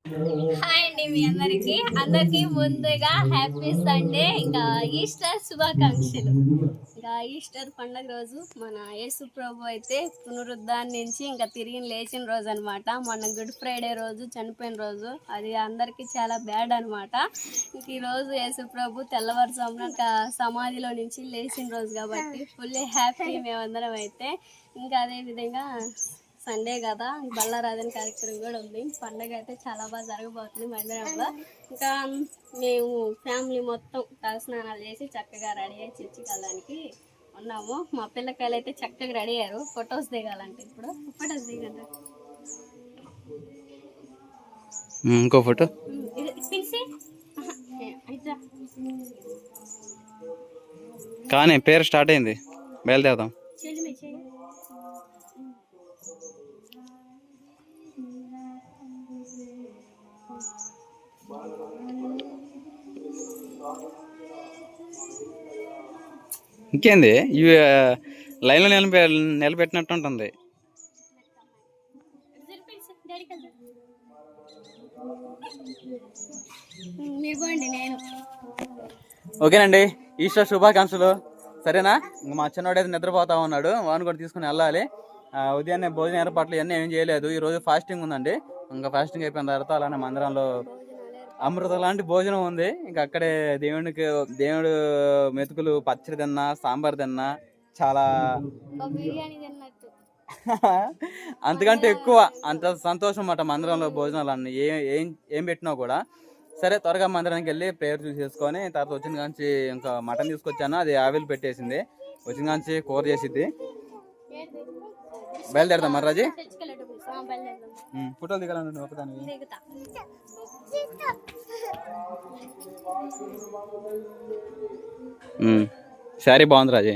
Hi అండి మీ అందరికి ముందుగా హ్యాపీ సండే. ఇంకా ఈస్టర్ శుభాకాంక్షలు. ఇంకా ఈస్టర్ పండుగ రోజు మన యేసు ప్రభు అయితే పునరుద్ధానం నుంచి ఇంకా తిరిగి లేచిన రోజు అనమాట. మొన్న గుడ్ ఫ్రైడే రోజు చనిపోయిన రోజు, అది అందరికీ చాలా బ్యాడ్ అనమాట. ఇంక ఈ రోజు యేసు ప్రభు తెల్లవారుజామున ఇంకా సమాధిలో నుంచి లేచిన రోజు కాబట్టి ఫుల్లీ హ్యాపీ మేమందరం అయితే. ఇంకా అదే విధంగా సండే కదా, బల్లారాధన కార్యక్రమం కూడా ఉంది. పండగ అయితే చాలా బాగా జరగబోతుంది మందిరంలో. ఇంకా మేము ఫ్యామిలీ మొత్తం తలస్నానాలు చేసి చక్కగా రెడీ అయ్యి చర్చికి వెళ్ళడానికి ఉన్నాము. మా పిల్లకాయలు అయితే చక్కగా రెడీ అయ్యారు. ఫొటోస్ దిగాలంటే ఇప్పుడు ఫొటోస్ దిగండి. ఇంకో ఫోటో కానీ పేరు స్టార్ట్ అయింది, బయలుదేరదాం. ఇంకేంది ఇవి లైన్లో నిలబెట్టినట్టు ఉంటుంది. ఓకేనండి, ఈస్టర్ శుభాకాంక్షలు. సరేనా? ఇంకా మా చిన్నవాడైతే నిద్రపోతా ఉన్నాడు, వాడిని కూడా తీసుకుని వెళ్ళాలి. ఉదయాన్నే భోజన ఏర్పాట్లు ఇవన్నీ ఏం చేయలేదు. ఈరోజు ఫాస్టింగ్ ఉందండి. ఇంకా ఫాస్టింగ్ అయిపోయిన తర్వాత అలానే మందిరంలో అమృతం లాంటి భోజనం ఉంది. ఇంకా అక్కడే దేవుడు మెతుకులు, పచ్చడి తిన్నా, సాంబార్ తిన్నా, చాలా అంతకంటే ఎక్కువ అంత సంతోషం అన్నమాట మందిరంలో భోజనాలు అన్నీ ఏం పెట్టినా కూడా. సరే, త్వరగా మందిరానికి వెళ్ళి ప్రేయర్ చూసేసుకొని తర్వాత వచ్చిన కాంచి ఇంకా మటన్ తీసుకొచ్చాను, అది ఆవిల్ పెట్టేసింది. వచ్చిన కాంచి కూర చేసిద్ది. బయలుదేరదాం మరి రాజీ. ఫోటోలు దిగాలండి ఒకదాన్ని. శారీ బాగుంది రాజీ.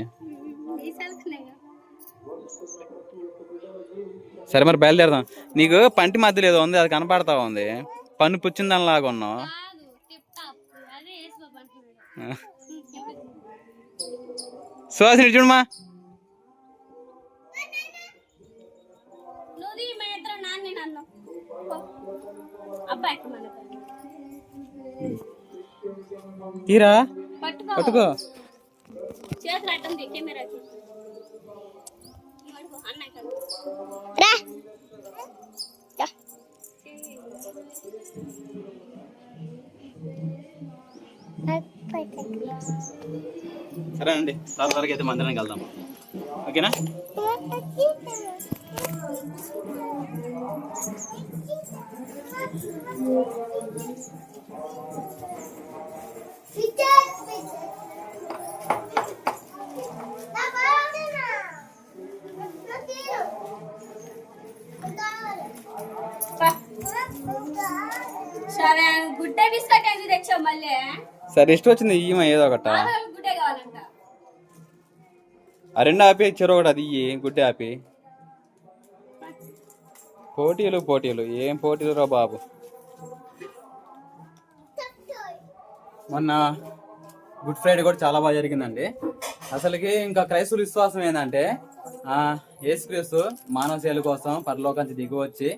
సరే మరి బయలుదేరదాం. నీకు పంటి మధ్యలో ఏదో ఉంది, అది కనపడతా ఉంది. పన్ను పుచ్చిందని లాగా ఉన్నావు. సుహాసిని చూడమా. తీరా పట్టుకో. సరే అండి, త్వరగా అయితే మందిరానికి వెళ్దాం. ఓకేనా? గుడ్డే బిస్కెట్ ఎందుకు తెచ్చావు మళ్ళీ? సరే, ఇష్టం వచ్చింది ఈమె ఏదో ఒకట. గుడ్డే కావాలంట. ఆ రెండు ఆపి చెరు ఒకటి, అది గుడ్డే ఆపి. పోటీలు ఏం పోటీలు రా బాబు. మొన్న గుడ్ ఫ్రైడే కూడా చాలా బాగా జరిగిందండి. అసలుకి ఇంకా క్రైస్తవుల విశ్వాసం ఏంటంటే యేసుక్రీస్తు మానవ సేవల కోసం పరలోకానికి దిగి వచ్చి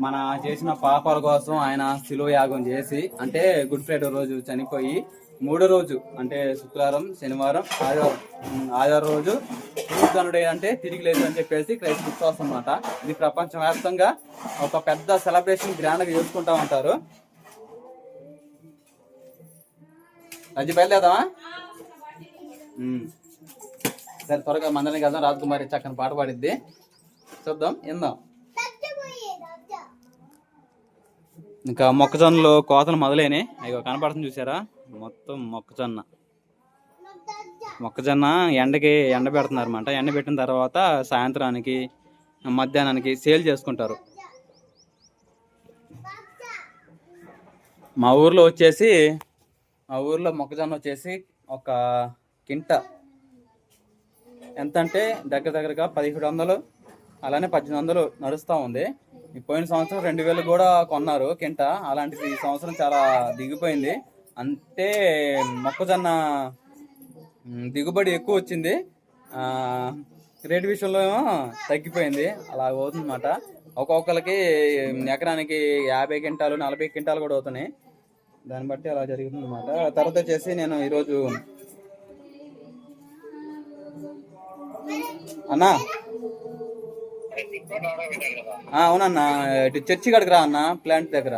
మన చేసిన పాపాల కోసం ఆయన శిలువ యాగం చేసి, అంటే గుడ్ ఫ్రైడే రోజు చనిపోయి మూడో రోజు అంటే శుక్రవారం, శనివారం, ఆదివారం రోజు పునరుద్ధరణుడు అంటే తిరిగి లేదు అని చెప్పేసి క్రైస్తవ విశ్వాసం అన్నమాట. ఇది ప్రపంచవ్యాప్తంగా ఒక పెద్ద సెలబ్రేషన్ గ్రాండ్గా చేసుకుంటా ఉంటారు. అది బయలుదేరదామా? సరే, త్వరగా మందిరానికి వెళ్దాం. రాజకుమారి చక్కని పాట పాడిద్ది, చూద్దాం, విందాం. ఇంకా మొక్కజొన్నలు కోతలు మొదలైనవి. అయ్యో కనపడుతుంది చూసారా, మొత్తం మొక్కజొన్న ఎండ పెడుతున్నారు అన్నమాట. ఎండ పెట్టిన తర్వాత సాయంత్రానికి, మధ్యాహ్నానికి సేల్ చేసుకుంటారు. మా ఊర్లో మొక్కజొన్న వచ్చేసి ఒక కింట ఎంత అంటే దగ్గరగా 1700, అలానే 1800 నడుస్తూ ఉంది. పోయిన సంవత్సరం 2000 కూడా కొన్నారు కింట. అలాంటిది ఈ సంవత్సరం చాలా దిగిపోయింది. అంటే మొక్కజొన్న దిగుబడి ఎక్కువ వచ్చింది, రేటు విషయంలో ఏమో తగ్గిపోయింది. అలా అవుతుందన్నమాట. ఒక్కొక్కరికి ఎకరానికి 50 క్వింటాలు 40 క్వింటాలు కూడా అవుతున్నాయి. దాన్ని బట్టి అలా జరుగుతుంది అనమాట. తర్వాత వచ్చేసి నేను ఈరోజు అన్నా అవునన్నా ఇటు చర్చి కాడికి రా అన్న, ప్లాంట్ దగ్గర.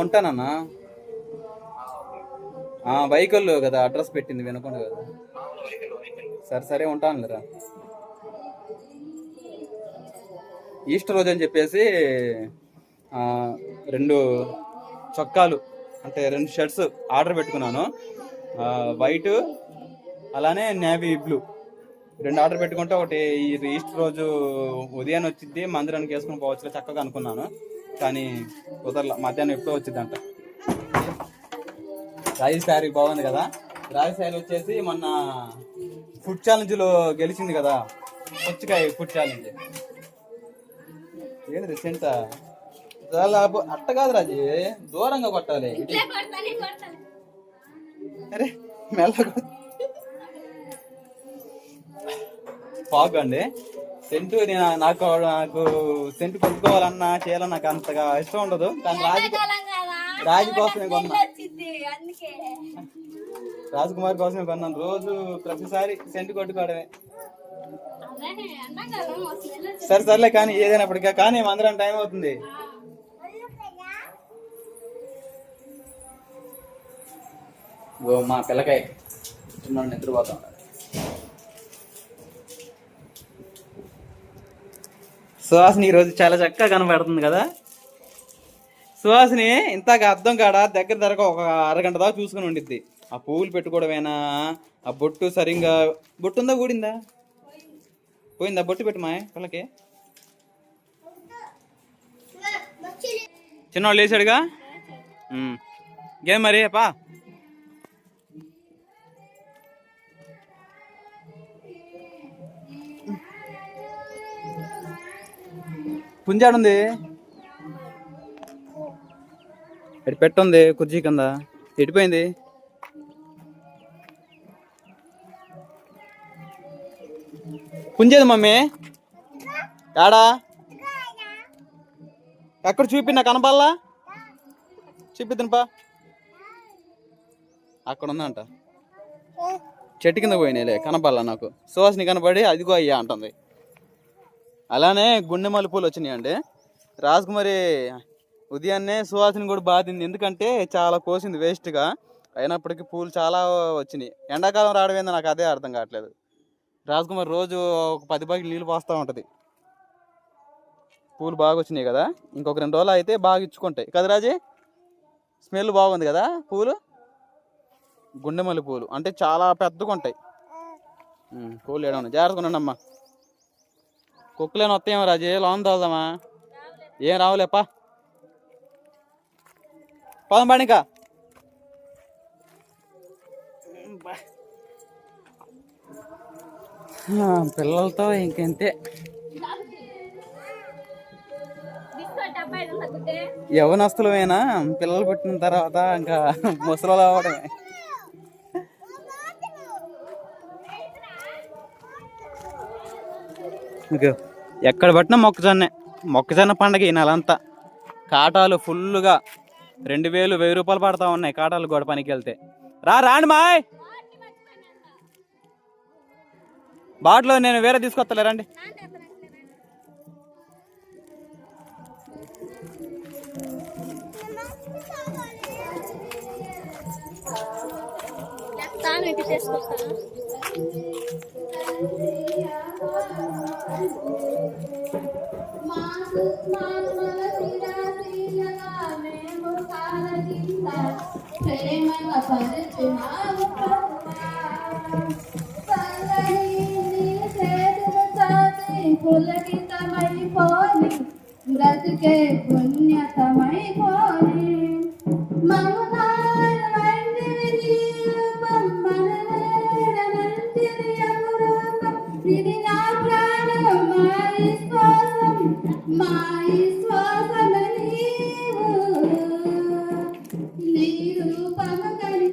ఉంటానన్నా. వెహికల్ కదా అడ్రస్ పెట్టింది వినకుండా కదా. సరే ఉంటాను లేరా. ఈస్టర్ రోజు అని చెప్పేసి 2 చొక్కాలు అంటే 2 షర్ట్స్ ఆర్డర్ పెట్టుకున్నాను. వైట్ అలానే నేవీ బ్లూ 2 ఆర్డర్ పెట్టుకుంటే ఒకటి ఈస్టర్ రోజు ఉదయాన్నే వచ్చింది, మందిరానికి వేసుకుని పోవచ్చు చక్కగా అనుకున్నాను. కానీ కుదరలా, మధ్యాహ్నం ఎప్పుడో వచ్చిందంట. రాయి శారీ బాగుంది కదా. రాయి శారీ వచ్చేసి మొన్న ఫుడ్ ఛాలెంజ్లో గెలిచింది కదా, పుచ్చకాయ ఫుడ్ ఛాలెంజ్. ఏంటి రీసెంట్ చాలా అట్ట కాదు రాజీ, దూరంగా కొట్టాలి. అరే మెల్ల పాకు అండి. సెంటు నాకు సెంటు కొట్టుకోవాలన్నా చేయాలన్నా నాకు అంతగా ఇష్టం ఉండదు. కానీ రాజు కోసమే కొన్నా, రాజకుమార్ కోసమే కొన్నాను. రోజు ప్రతిసారి సెంటు కొట్టుకోవడమే. సర్లే కానీ ఏదైనప్పటికీ కానీ అందరం టైం అవుతుంది. మా పిల్లకాయ చిన్న నిద్రపోతా ఉన్నాడు. సుహాసిని ఈరోజు చాలా చక్కగా కనబడుతుంది కదా. సుహాసిని ఇంతగా అద్దం కాడ దగ్గర ఒక అరగంట దాకా చూసుకుని ఉండిద్ది. ఆ పువ్వులు పెట్టుకోవడమేనా, ఆ బొట్టు సరిగ్గా బొట్టు ఉందా ఊడిందా పోయిందా, బొట్టు పెట్టు మా పిల్లకి. చిన్నవాళ్ళు లేచాడుగా ఇంకేం మరి పా. పుంజాడుంది ఎటు పెట్టుంది కుర్చీ కింద, ఎడిపోయింది. పుంజేది మమ్మీ యాడా ఎక్కడ చూపి, నాకు కనపల్లా, చూపిద్దాను పా. అక్కడ ఉందంట, చెట్టు కింద పోయినాయిలే, కనపల్లా నాకు. సువాసిని కనపడి అదిగో అయ్యా అంటుంది. అలానే గుండె మల్లెపూలు వచ్చినాయి అండి. రాజకుమారి ఉదయాన్నే సువాసిని కూడా బాధింది, ఎందుకంటే చాలా కోసింది వేస్ట్గా. అయినప్పటికీ పూలు చాలా వచ్చినాయి. ఎండాకాలం రావడం ఏందో నాకు అదే అర్థం కావట్లేదు. రాజకుమారి రోజు ఒక 10 బకెట్లు నీళ్ళు పోస్తూ ఉంటుంది. పూలు బాగా వచ్చినాయి కదా, ఇంకొక 2 రోజులు అయితే బాగా ఇచ్చుకుంటాయి కదా రాజీ. స్మెల్ బాగుంది కదా పూలు. గుండె మల్లె పూలు అంటే చాలా పెద్దగా ఉంటాయి. పూలు ఏడన్నా జాగ్రత్తగా ఉన్నానమ్మా. కుక్కలేని వస్తాయేమో రాజీ, లోన్ తోలుదామా. ఏం రావులేపా, పదం బాణిక. పిల్లలతో ఇంకెంతే, యవనస్తులమైనా పిల్లలు పుట్టిన తర్వాత ఇంకా ముసలు అవ్వడమే. ఎక్కడ పట్టినా మొక్కజొన్న పండగ ఈ నెలంతా. కాటాలు ఫుల్గా 2000 1000 రూపాయలు పడతా ఉన్నాయి కాటాలు కూడా పనికి వెళ్తే. రాండి మాయ్, బాటిలో నేను వేరే తీసుకొస్తలే రండి. పులకితమైపోని బ్రతుకే పుణ్యతమైపోని ఇది నా ప్రాణం మా విశ్వాసం నీ రూపము కలి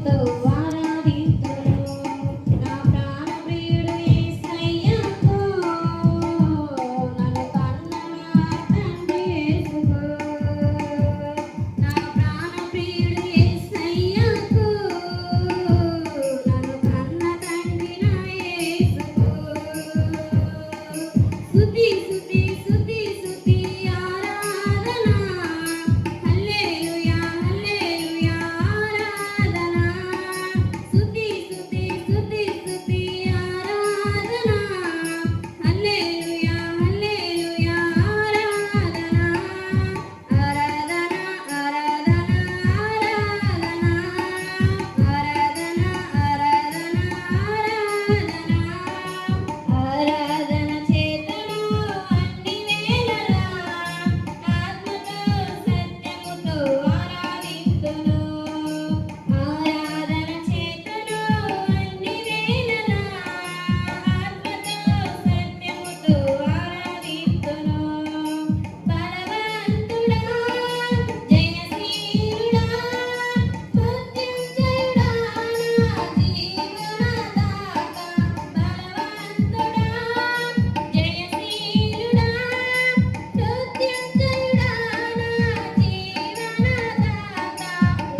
సత్యముతో ఆరాధింతును. నా ప్రాణ ప్రియుడు యేసయ్యకు నన్ను కన్న నా తండ్రి యేసుకు. నా ప్రాణ ప్రియుడు యేసయ్యకు నన్ను కన్న తండ్రి నా యేసుకు. స్తుతి స్తుతి స్తుతి స్తుతి ఆరాధన. హల్లెలూయా హల్లెలూయా ఆరాధన. స్తుతి స్తుతి స్తుతి స్తుతి ఆరాధన. హల్లెలూయా హల్లెలూయా ఆరాధన. ఆరాధన ఆరాధన ఆరాధన ఆరాధన చేతులు అన్ని వేళలా ఆత్మతో సత్యముతో ఆరాధింతును. ఆరాధన చేతులు అన్ని వేళలా ఆత్మతో సత్యముతో ఆరాధింతును. బలవంతుడా జయశీలుడా మృత్యుంజయుడా నా జీవనదాత. బలవంతుడా జయశీలుడా మృత్యుంజయుడా నా జీవనదాత.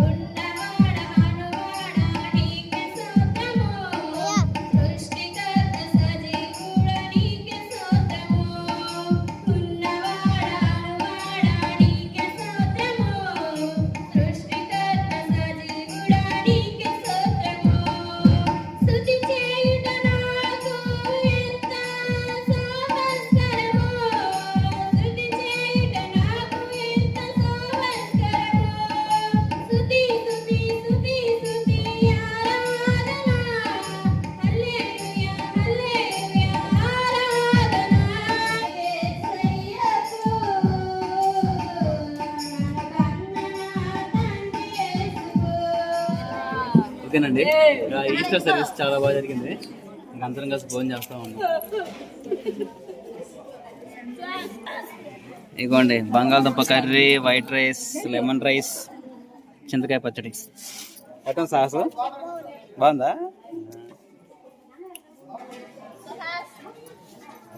ఉన్నవాడ అనువాడ నీకే స్తోత్రము. సృష్టికర్త సజీవుడా నీకే స్తోత్రము. ఉన్నవాడ అనువాడ నీకే స్తోత్రము. సృష్టికర్త సజీవుడా నీకే స్తోత్రము. స్తుతి చేయుట నాకు ఎంత శోభస్కరము. స్తుతి చేయుట నాకు ఎంత శోభస్కరము. స్తుతి స్తుతి స్తుతి స్తుతి ఆరాధన. హల్లెలూయా హల్లెలూయా ఆరాధన. యేసయ్యకు నా కన్న తండ్రి యేసుకు. ఓకేనండి, ఇంకా ఈస్టర్ సర్వీస్ చాలా బాగా జరిగింది. ఇంకా అందరం కలిసి భోజనం చేస్తా ఉన్నాం. ఇదిగోండి బంగాళదుంప curry, white rice, lemon rice, చింతకాయ పచ్చడి. ఎక్కడ సాసు బాగుందా?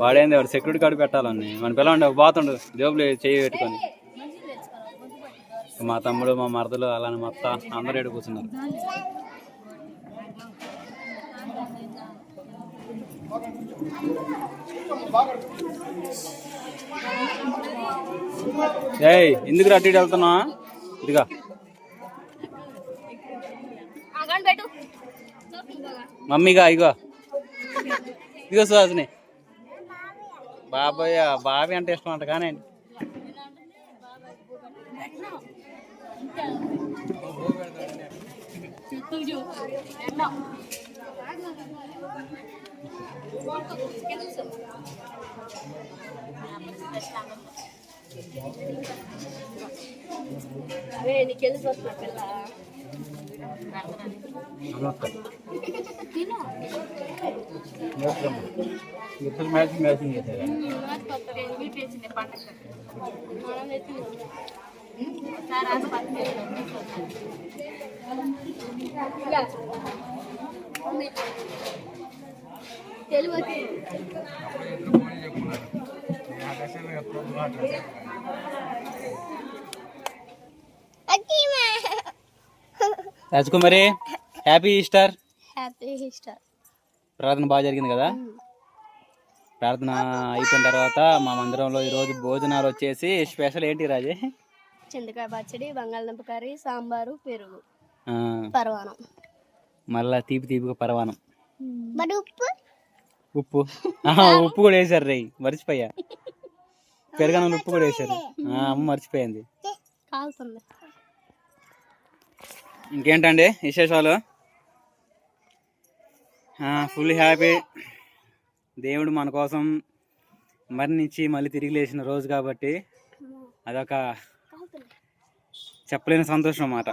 వాడేంది వాడు సెక్యూరిటీ కార్డు పెట్టాలని మన పిల్లవాడి ఒక బాతుండు జోబులు చేయి పెట్టుకొని. మా తమ్ముడు మా మరదలు అలానే మా అత్త అందరూ ఏడు కూర్చున్నారు. ఏయ్ ఎందుకు అటు ఇటు వెళ్తున్నా? ఇదిగా అగండి పెట్టు. మమ్మీగా ఇగో ఇగో సుహాసిని. బాబాయ్ బాబీ అంటే ఇష్టం అంట కానీ నీకు వెళ్ళి వస్తున్నా పిల్ల. మ్యాచింగ్ చేశారు. తెలుగు రాజకుమారి హ్యాపీ ఈస్టర్. Happy Easter. ప్రార్థన బాగా జరిగింది కదా? ప్రార్థన అయిపోయిన తర్వాత మా మందిరంలో ఈరోజు భోజనాలు వచ్చేసి స్పెషల్ ఏంటి రాజే? చింతకాయ పచ్చడి, బంగాళదుంప కర్రీ, సాంబారు, పెరుగు, పరవానం. మళ్ళా తీపి తీపిగా పరవానం. మరి ఉప్పు ఉప్పు ఉప్పు కూడా వేసారు రే, మర్చిపోయా. పెరగనంలో ఉప్పు కూడా వేసారు. అమ్మ మర్చిపోయింది. కాలుతుంది. ఇంకేంటండి విశేషాలు? Full happy. దేవుడు మన కోసం మరణించి మళ్ళీ తిరిగి లేచిన రోజు కాబట్టి అదొక చెప్పలేని సంతోషం అన్నమాట.